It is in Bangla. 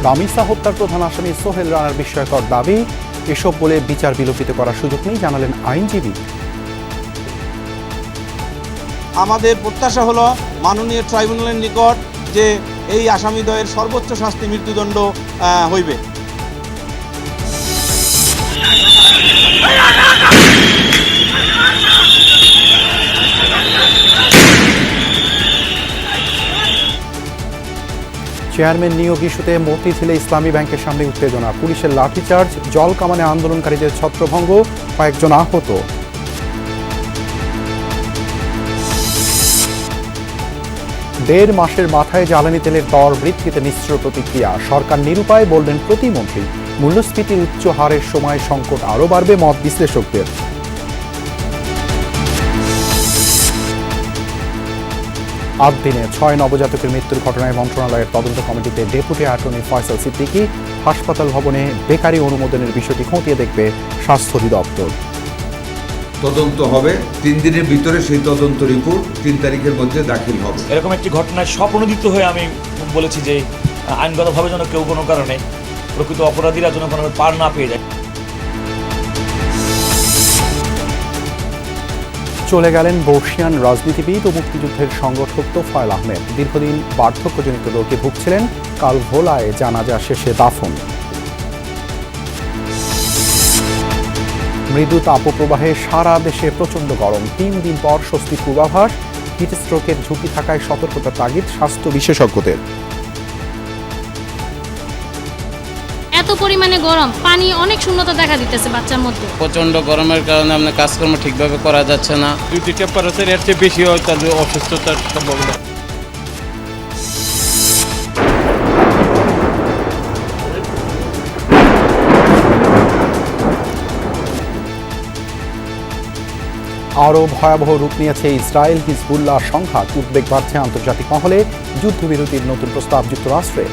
রামিসা হত্যার প্রধান আসামি সোহেল রানার বিস্ময়কর দাবি, এসব বলে বিচার বিলম্বিত করার সুযোগ নেই, জানালেন আইনজীবী। আমাদের প্রত্যাশা হলো মাননীয় ট্রাইব্যুনালের নিকট যে এই আসামিদ্বয়ের সর্বোচ্চ শাস্তি মৃত্যুদণ্ড হইবে। চেয়ারম্যান নিয়োগ ইস্যুতে মতিঝিলে ইসলামী ব্যাংকের সামনে উত্তেজনা, পুলিশের লাঠিচার্জ, জল কামানে আন্দোলনকারীদের ছত্রভঙ্গ, কয়েকজন আহত। দেড় মাসের মাথায় জ্বালানি তেলের দর বৃদ্ধিতে মিশ্র প্রতিক্রিয়া, সরকার নিরুপায় বললেন প্রতিমন্ত্রী। মূল্যস্ফীতির উচ্চ হারের সময় সংকট আরও বাড়বে, মত বিশ্লেষকদের। ৮ দিনে ৬ নবজাতকের মৃত্যুর ঘটনায় মন্ত্রণালয়ের তদন্ত কমিটিতে ডেপুটি অ্যাটর্নি ফয়সাল সিদ্দিকী। হাসপাতাল ভবনে বেকারি অনুমোদনের বিষয়টি খতিয়ে দেখবে স্বাস্থ্য অধিদপ্তর। তদন্ত হবে ৩ দিনের ভিতরে, সেই তদন্ত রিপোর্ট ৩ তারিখের মধ্যে দাখিল হবে। এরকম একটি ঘটনায় স্বপ্রণোদিত হয়ে আমি বলেছি যে আইনগতভাবে যেন কেউ কোনো কারণে প্রকৃত অপরাধীরা যেন কোনো পার না পেয়ে যায়। চলে গেলেন বর্ষিয়ান রাজনীতিবিদ ও মুক্তিযুদ্ধের সংগঠক তোফায়েল আহমেদ। দীর্ঘদিন বার্ধক্যজনিত রোগে ভুগছিলেন, কাল ভোলায় জানাজা শেষে দাফন। মৃদু তাপপ্রবাহে সারা দেশে প্রচণ্ড গরম, ৩ দিন পর স্বস্তির পূর্বাভাস। হিট স্ট্রোকের ঝুঁকি থাকায় সতর্কতার তাগিদ স্বাস্থ্য বিশেষজ্ঞদের। এত পরিমাণে গরম, পানি অনেক শূন্যতা দেখা দিতেছে বাচ্চার মধ্যে। প্রচন্ড গরমের কারণে আপনার কাজকর্ম ঠিকভাবে করা যাচ্ছে না। যদি টেম্পারেচার এর চেয়ে বেশি হয় তাহলে অসুস্থতার সম্ভাবনা। আরও ভয়াবহ রূপ নিয়েছে ইসরায়েল হিজবুল্লাহ সংঘাত, উদ্বেগ বাড়ছে আন্তর্জাতিক মহলে। যুদ্ধবিরতির নতুন প্রস্তাব যুক্তরাষ্ট্রে।